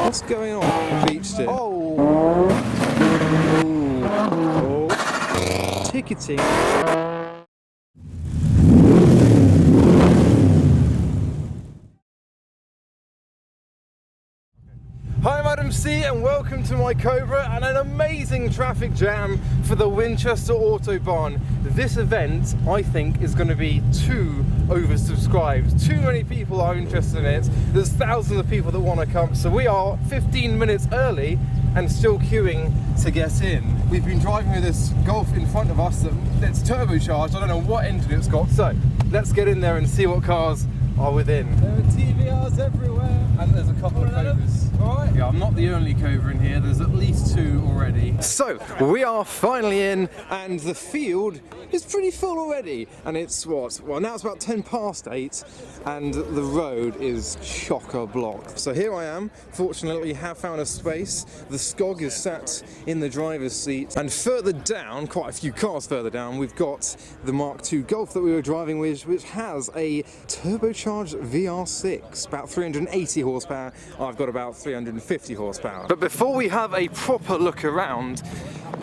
What's going on? Beached it. Oh! Ooh. Oh. Ticketing. Hi, Madam C, and welcome to my Cobra and an amazing traffic jam for the Winchester Auto Barn. This event, I think, is going to be too oversubscribed. Too many people are interested in it. There's thousands of people that want to come, so we are 15 minutes early and still queuing to get in. We've been driving with this Golf in front of us that's turbocharged. I don't know what engine it's got, so let's get in there and see what cars are within. There are TVRs everywhere, and there's a couple of Cobras. Alright. Yeah, I'm not the only Cobra in here, there's at least two already. So, we are finally in, and the field is pretty full already. And it's what? Well, now it's about 10 past 8, and the road is chock-a-block. So here I am, fortunately have found a space. The Skog is sat in the driver's seat, and further down, quite a few cars further down, we've got the Mark II Golf that we were driving with, which has a turbocharged VR6, about 380 horsepower. I've got about 350 horsepower. But before we have a proper look around,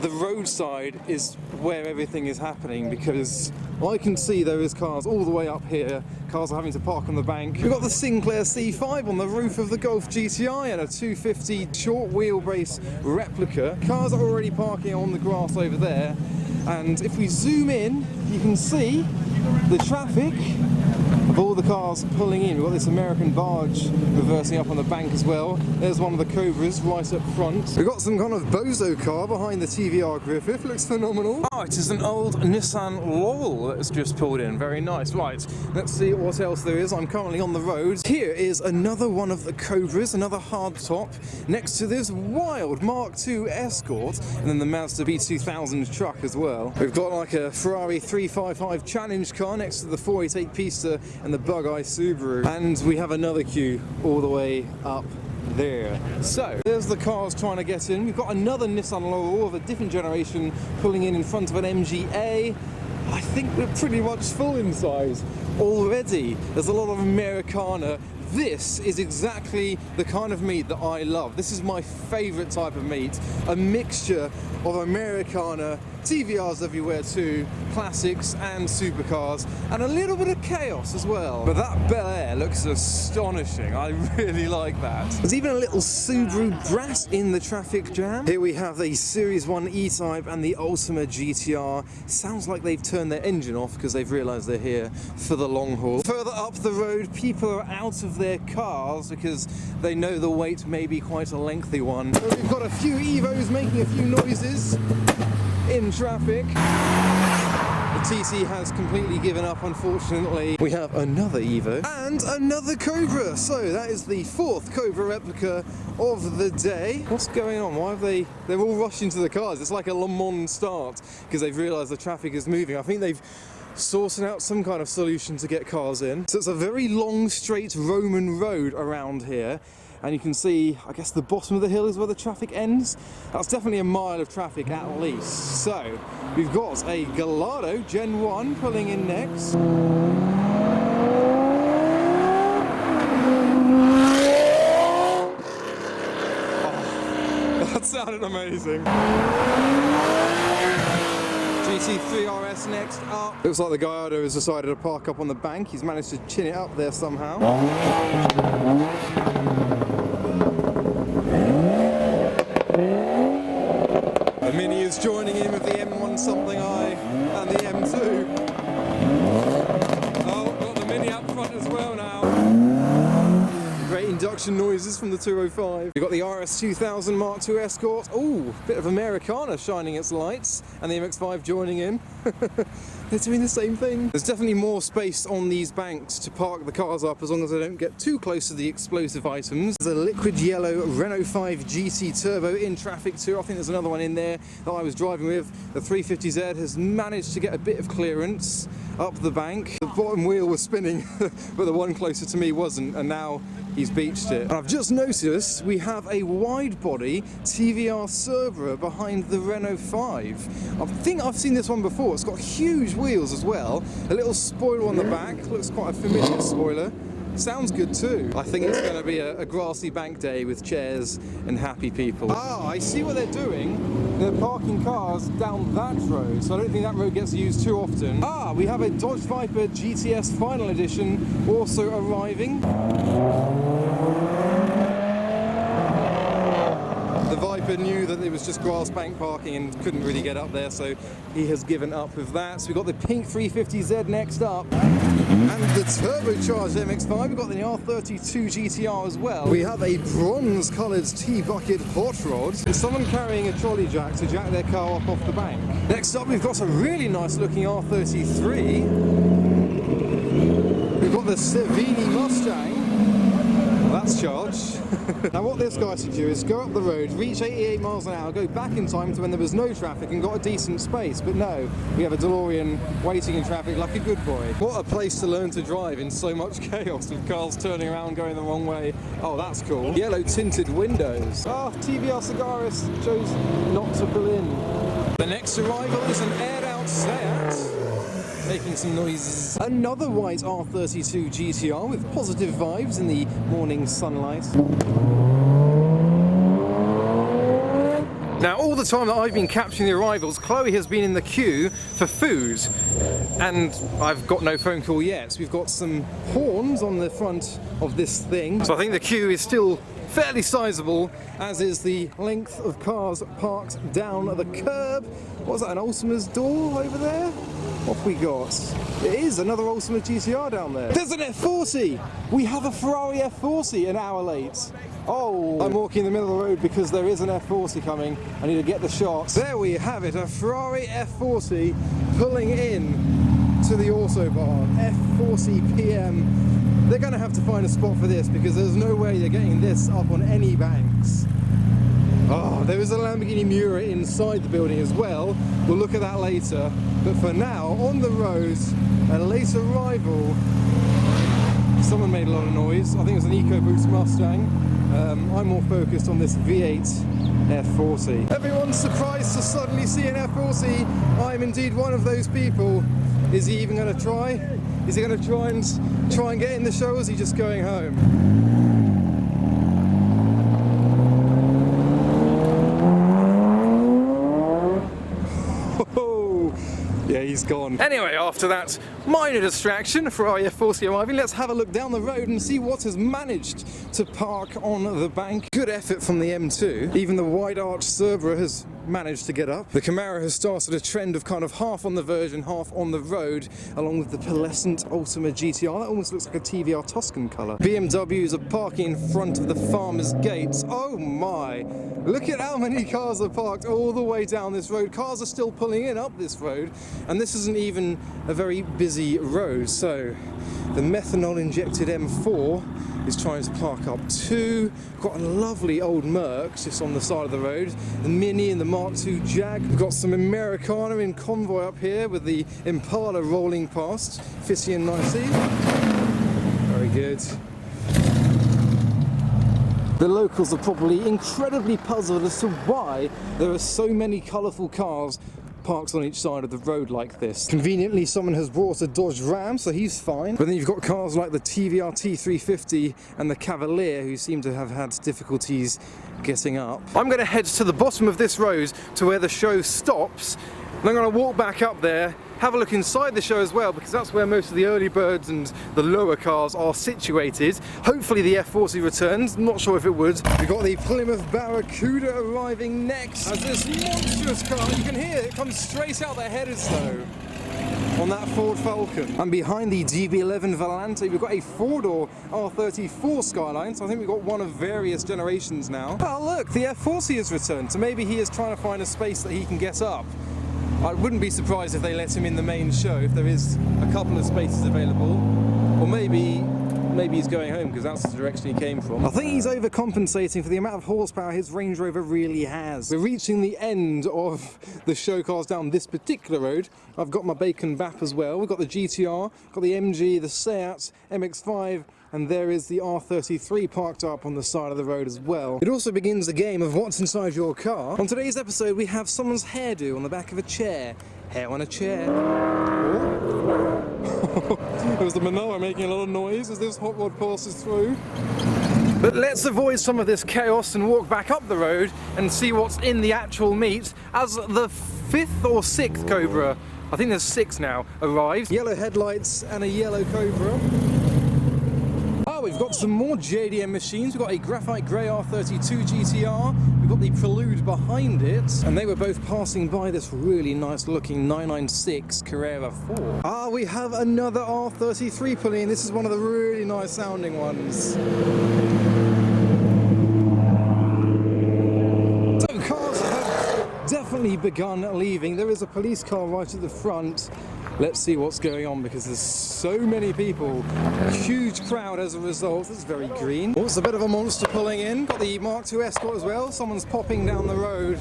the roadside is where everything is happening, because I can see there is cars all the way up here. Cars are having to park on the bank. We've got the Sinclair C5 on the roof of the Golf GTI and a 250 short wheelbase replica. Cars are already parking on the grass over there. And if we zoom in, you can see the traffic of all the cars pulling in. We've got this American barge reversing up on the bank as well. There's one of the Cobras right up front. We've got some kind of bozo car behind the TVR Griffith. Looks phenomenal. Oh, it is an old Nissan Laurel that's just pulled in. Very nice. Right, let's see what else there is. I'm currently on the road. Here is another one of the Cobras, another hardtop. Next to this wild Mark II Escort, and then the Mazda B2000 truck as well. We've got like a Ferrari 355 Challenge car next to the 488 Pista and the Bug-Eye Subaru, and we have another queue all the way up there. So there's the cars trying to get in. We've got another Nissan Laurel of a different generation pulling in front of an MGA. I think we're pretty much full in size already. There's a lot of Americana. This is exactly the kind of meat that I love. This is my favourite type of meat. A mixture of Americana, TVRs everywhere too, classics and supercars, and a little bit of chaos as well. But that Bel Air looks astonishing. I really like that. There's even a little Subaru Brat in the traffic jam. Here we have the Series 1 E-Type and the Ultima GTR. Sounds like they've turned their engine off because they've realised they're here for the long haul. Further up the road, people are out of their cars because they know the wait may be quite a lengthy one. So we've got a few Evos making a few noises in traffic. The TC has completely given up, unfortunately. We have another Evo and another Cobra. So that is the fourth Cobra replica of the day. What's going on? Why have they're all rushing to the cars? It's like a Le Mans start because they've realised the traffic is moving. I think they've sorting out some kind of solution to get cars in. So it's a very long, straight Roman road around here. And you can see, I guess the bottom of the hill is where the traffic ends. That's definitely a mile of traffic at least. So we've got a Gallardo Gen 1 pulling in next. Oh, that sounded amazing. GT3 RS next up. Looks like the Gallardo has decided to park up on the bank. He's managed to chin it up there somehow. The Mini is joining in with the M1 something I and the M2. Oh, got the Mini up front as well now. Great induction noises from the 205. We've got the RS 2000 Mark II Escort. Ooh, bit of Americana shining its lights, and the MX-5 joining in. They're doing the same thing. There's definitely more space on these banks to park the cars up as long as they don't get too close to the explosive items. There's a liquid yellow Renault 5 GT Turbo in traffic too. I think there's another one in there that I was driving with. The 350Z has managed to get a bit of clearance up the bank. The bottom wheel was spinning, but the one closer to me wasn't, and now he's beached it. And I've just noticed we have a wide body TVR Cobra behind the Renault 5. I think I've seen this one before. It's got huge wheels as well. A little spoiler on the back. Looks quite a familiar spoiler. Sounds good too. I think it's going to be a grassy bank day with chairs and happy people. Ah, I see what they're doing. They're parking cars down that road, so I don't think that road gets used too often. Ah, we have a Dodge Viper GTS Final Edition also arriving. The Viper knew that it was just grass bank parking and couldn't really get up there, so he has given up with that. So we've got the pink 350Z next up. And the turbocharged MX-5, we've got the R32 GTR as well. We have a bronze-coloured T-bucket hot rod. And someone carrying a trolley jack to jack their car up off the bank. Next up, we've got a really nice-looking R33. We've got the Savini Mustang. Well, that's charged. Now what this guy should do is go up the road, reach 88 miles an hour, go back in time to when there was no traffic and got a decent space. But no, we have a DeLorean waiting in traffic like a good boy. What a place to learn to drive in so much chaos with cars turning around going the wrong way. Oh, that's cool. Yellow tinted windows. Ah, TVR Cigaris chose not to pull in. The next arrival is an aired out Seat. Making some noises. Another white R32 GTR with positive vibes in the morning sunlight. Now, all the time that I've been capturing the arrivals, Chloe has been in the queue for food, and I've got no phone call yet. So we've got some horns on the front of this thing. So I think the queue is still fairly sizable, as is the length of cars parked down at the curb. What's that, an Ultima's door over there? What have we got? It is another Ultima GTR down there. There's an F40! We have a Ferrari F40 an hour late. Oh, I'm walking in the middle of the road because there is an F40 coming. I need to get the shot. There we have it, a Ferrari F40 pulling in to the Auto Barn. F40 PM. They're going to have to find a spot for this because there's no way they're getting this up on any banks. Oh, there is a Lamborghini Miura inside the building as well. We'll look at that later. But for now, on the road, a late arrival. Someone made a lot of noise. I think it was an EcoBoost Mustang. I'm more focused on this V8 F40. Everyone's surprised to suddenly see an F40. I'm indeed one of those people. Is he even going to try? Is he going to try and get in the show, or is he just going home? Yeah, he's gone. Anyway, after that minor distraction for our F40 arriving, let's have a look down the road and see what has managed to park on the bank. Good effort from the M2. Even the wide arch Cobra has managed to get up. The Camaro has started a trend of kind of half on the verge and half on the road, along with the pearlescent Ultima GTR. That almost looks like a TVR Tuscan colour. BMWs are parking in front of the farmer's gates. Oh my! Look at how many cars are parked all the way down this road. Cars are still pulling in up this road, and this isn't even a very busy road. So the methanol injected M4 is trying to park up too. Got a lovely old Merc just on the side of the road. The Mini and the Mark II Jag. We've got some Americana in convoy up here with the Impala rolling past. Fitty and nicey. Very good. The locals are probably incredibly puzzled as to why there are so many colourful cars parked on each side of the road like this. Conveniently, someone has brought a Dodge Ram, so he's fine. But then you've got cars like the TVR T350 and the Cavalier, who seem to have had difficulties getting up. I'm going to head to the bottom of this road to where the show stops, and I'm going to walk back up there, have a look inside the show as well, because that's where most of the early birds and the lower cars are situated. Hopefully the F40 returns, I'm not sure if it would. We've got the Plymouth Barracuda arriving next as this monstrous car, you can hear it comes straight out their headers though, on that Ford Falcon. And behind the DB11 Volante, we've got a four-door R34 Skyline, so I think we've got one of various generations now. Oh look, the F40 has returned, so maybe he is trying to find a space that he can get up. I wouldn't be surprised if they let him in the main show, if there is a couple of spaces available. Or maybe he's going home, because that's the direction he came from. I think he's overcompensating for the amount of horsepower his Range Rover really has. We're reaching the end of the show cars down this particular road. I've got my Bacon Bap as well. We've got the GTR, got the MG, the Seat, MX-5, and there is the R33 parked up on the side of the road as well. It also begins the game of what's inside your car. On today's episode, we have someone's hairdo on the back of a chair. Hair on a chair. Oh. There's the Manoa making a lot of noise as this hot rod passes through. But let's avoid some of this chaos and walk back up the road and see what's in the actual meat as the 5th or 6th Cobra, I think there's 6 now, arrives. Yellow headlights and a yellow Cobra. Oh, we've got some more JDM machines. We've got a graphite grey R32 GTR. We've got the Prelude behind it. And they were both passing by this really nice looking 996 Carrera 4. Ah, we have another R33 pulling in. This is one of the really nice sounding ones. So cars have definitely begun leaving. There is a police car right at the front. Let's see what's going on because there's so many people. A huge crowd as a result. It's very green. Oh, it's a bit of a monster pulling in. Got the Mark II Escort as well. Someone's popping down the road.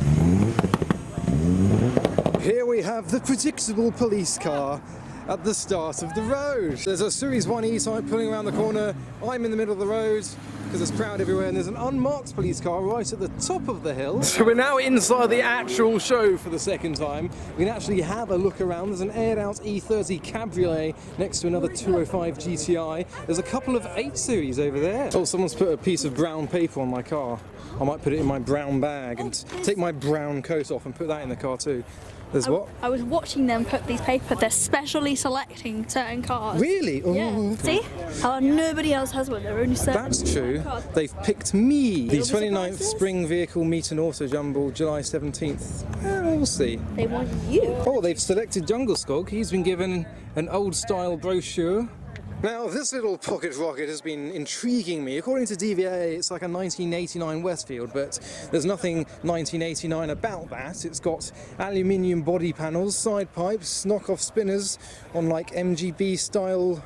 Here we have the predictable police car at the start of the road. There's a Series 1 E-Type pulling around the corner. I'm in the middle of the road because there's crowd everywhere, and there's an unmarked police car right at the top of the hill. So we're now inside the actual show for the second time. We can actually have a look around. There's an aired out E30 Cabriolet next to another 205 GTI. There's a couple of 8 Series over there. Oh, someone's put a piece of brown paper on my car. I might put it in my brown bag and take my brown coat off and put that in the car too. There's what? I was watching them put these paper. They're specially selecting certain cars. Really? Oh. Yeah. See? How nobody else has one. They're only certain. That's true. Cars. They've picked me. The You'll be 29th surprised. Spring Vehicle Meet and Auto Jumble, July 17th. We'll see. They want you. Oh, they've selected Jungle Skog. He's been given an old style brochure. Now, this little pocket rocket has been intriguing me. According to DVA, it's like a 1989 Westfield, but there's nothing 1989 about that. It's got aluminium body panels, side pipes, knock-off spinners on like MGB style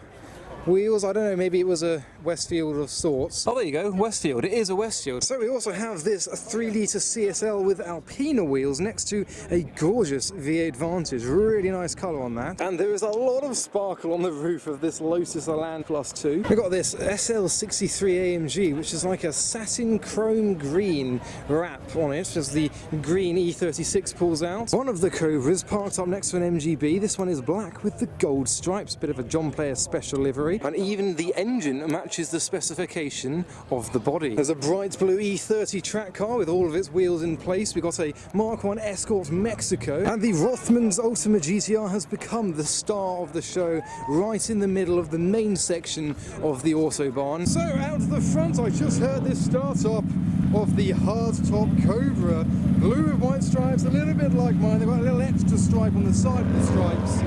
wheels. I don't know, maybe it was a Westfield of sorts. Oh, there you go, Westfield. It is a Westfield. So we also have this 3-litre CSL with Alpina wheels next to a gorgeous V8 Vantage. Really nice colour on that. And there is a lot of sparkle on the roof of this Lotus Elan Plus 2. We've got this SL63 AMG, which is like a satin chrome green wrap on it as the green E36 pulls out. One of the Cobras parked up next to an MGB. This one is black with the gold stripes, bit of a John Player special livery. And even the engine matches the specification of the body. There's a bright blue E30 track car with all of its wheels in place. We've got a Mark I Escort Mexico. And the Rothmans Ultima GTR has become the star of the show, right in the middle of the main section of the Autobahn. So out the front, I just heard this start-up of the hardtop Cobra. Blue with white stripes, a little bit like mine. They've got a little extra stripe on the side of the stripes.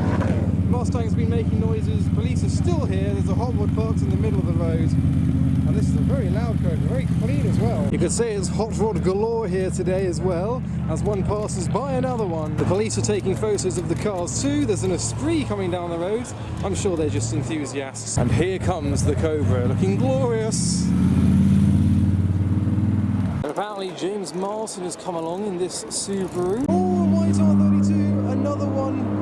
Mustang's been making noises. Police are still here. There's a hot rod parked in the middle of the road. And this is a very loud Cobra, very clean as well. You could say it's hot rod galore here today as well, as one passes by another one. The police are taking photos of the cars too. There's an Esprit coming down the road. I'm sure they're just enthusiasts. And here comes the Cobra, looking glorious. Apparently James Martin has come along in this Subaru. Oh, a white R32, another one.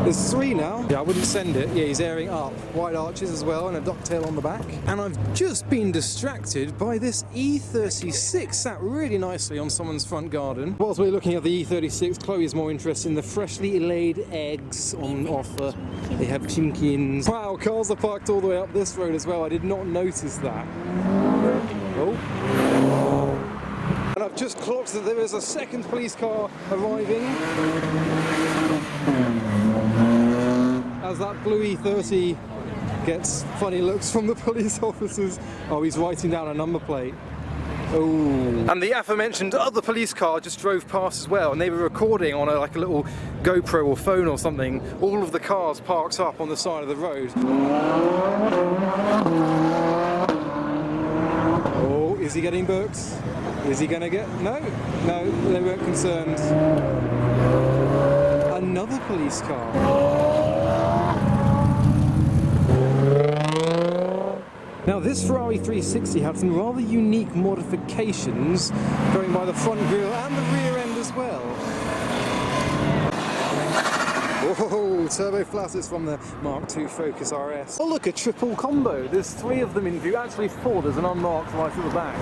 There's 3 now. Yeah, I wouldn't send it. Yeah, he's airing up. White arches as well and a ducktail on the back. And I've just been distracted by this E36 sat really nicely on someone's front garden. Whilst we're looking at the E36, Chloe's more interested in the freshly laid eggs on offer. They have chimkins. Wow, cars are parked all the way up this road as well. I did not notice that. Oh. And I've just clocked that there is a second police car arriving. As that blue E30 gets funny looks from the police officers. Oh, he's writing down a number plate. Oh. And the aforementioned other police car just drove past as well, and they were recording on like a little GoPro or phone or something, all of the cars parked up on the side of the road. Oh, is he getting booked? Is he gonna get... No, they weren't concerned. Another police car. Now this Ferrari 360 had some rather unique modifications going by the front grille and the rear end as well. Whoa, turbo flatters from the Mark II Focus RS. Oh look, a triple combo. There's 3 of them in view, actually 4, there's an unmarked right at the back.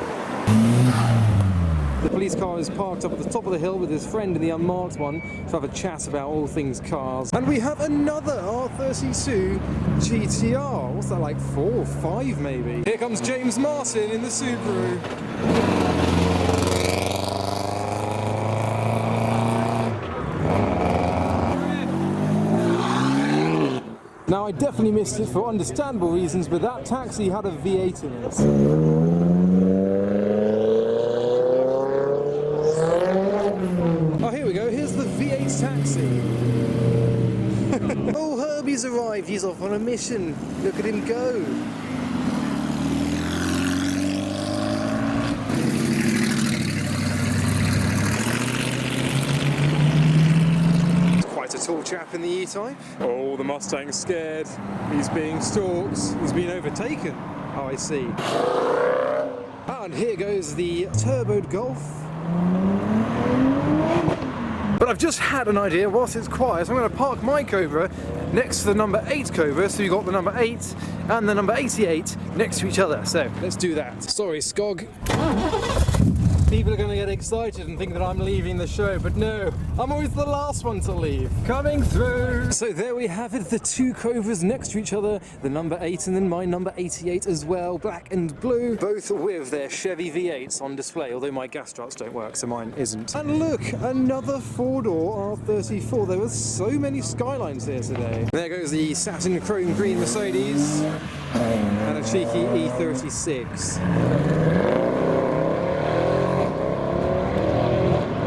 The police car is parked up at the top of the hill with his friend in the unmarked one to have a chat about all things cars. And we have another R32 GTR. What's that, like 4 or 5 maybe? Here comes James Martin in the Subaru. Now I definitely missed it for understandable reasons, but that taxi had a V8 in it. Oh, here we go, here's the V8 taxi. Oh, Herbie's arrived, he's off on a mission. Look at him go. Quite a tall chap in the E-Type. Oh, the Mustang's scared. He's being stalked. He's been overtaken. Oh, I see. And here goes the turboed Golf. But I've just had an idea whilst it's quiet, so I'm going to park my Cobra next to the number 8 Cobra, so you've got the number 8 and the number 88 next to each other. So let's do that. Sorry, Skog. People are going to get excited and think that I'm leaving the show, but no, I'm always the last one to leave. Coming through! So there we have it, the 2 Cobras next to each other, the number 8 and then my number 88 as well, black and blue, both with their Chevy V8s on display, although my gas struts don't work, so mine isn't. And look, another 4-door R34. There were so many Skylines here today. There goes the satin chrome green Mercedes and a cheeky E36.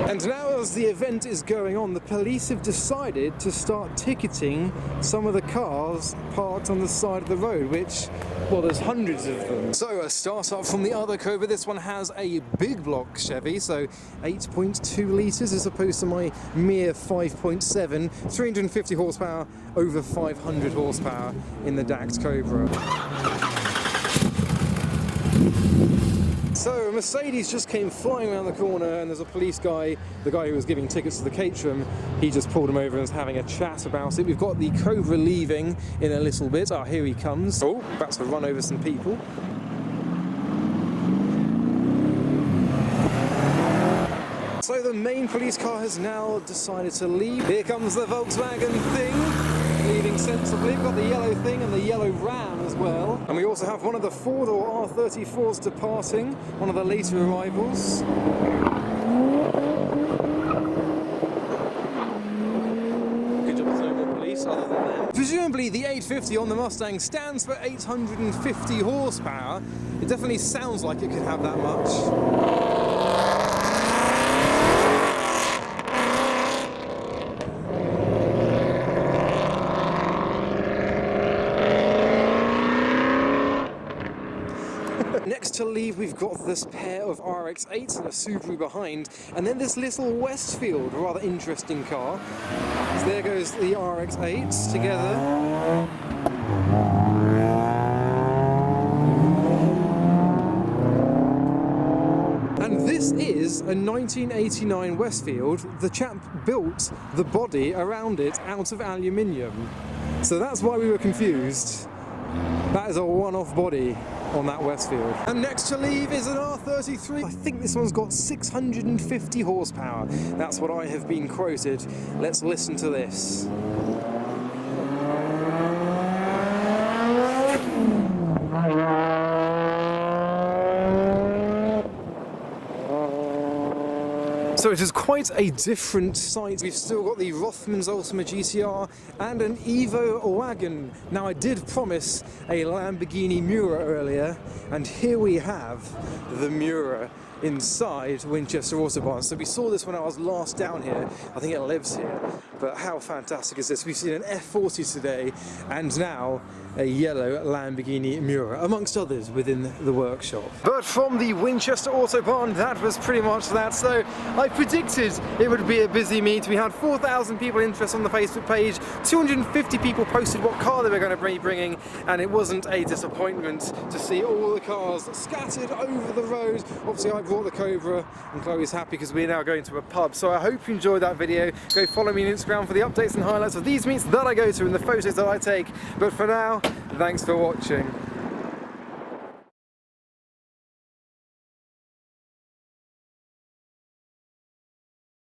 And now as the event is going on, the police have decided to start ticketing some of the cars parked on the side of the road, which, well, there's hundreds of them. So a start up from the other Cobra, this one has a big block Chevy, so 8.2 litres as opposed to my mere 5.7, 350 horsepower, over 500 horsepower in the DAX Cobra. So a Mercedes just came flying around the corner and there's a police guy, the guy who was giving tickets to the Caterham, he just pulled him over and was having a chat about it. We've got the Cobra leaving in a little bit. Oh, here he comes. Oh, about to run over some people. So the main police car has now decided to leave. Here comes the Volkswagen thing, leaving sensibly. We've got the yellow thing and the yellow Ram as well. And we also have one of the 4-door R34s departing, one of the later arrivals. Good job there's no more police other than them. Presumably the 850 on the Mustang stands for 850 horsepower. It definitely sounds like it could have that much. Next to leave, we've got this pair of RX-8s and a Subaru behind, and then this little Westfield, a rather interesting car. So there goes the RX-8s together. And this is a 1989 Westfield. The chap built the body around it out of aluminium. So that's why we were confused. That is a one-off body on that Westfield. And next to leave is an R33. I think this one's got 650 horsepower. That's what I have been quoted. Let's listen to this. So it is quite a different sight. We've still got the Rothmans Ultima GTR and an Evo wagon. Now I did promise a Lamborghini Miura earlier, and here we have the Miura inside Winchester Auto Barn. So we saw this when I was last down here. I think it lives here. But how fantastic is this? We've seen an F40 today, and now a yellow Lamborghini Miura, amongst others within the workshop. But from the Winchester Auto Barn, that was pretty much that. So I predicted it would be a busy meet. We had 4,000 people interested on the Facebook page, 250 people posted what car they were going to be bringing, and it wasn't a disappointment to see all the cars scattered over the road. Obviously I brought the Cobra, and Chloe's happy because we're now going to a pub. So I hope you enjoyed that video. Go follow me on Instagram for the updates and highlights of these meets that I go to and the photos that I take. But for now, thanks for watching.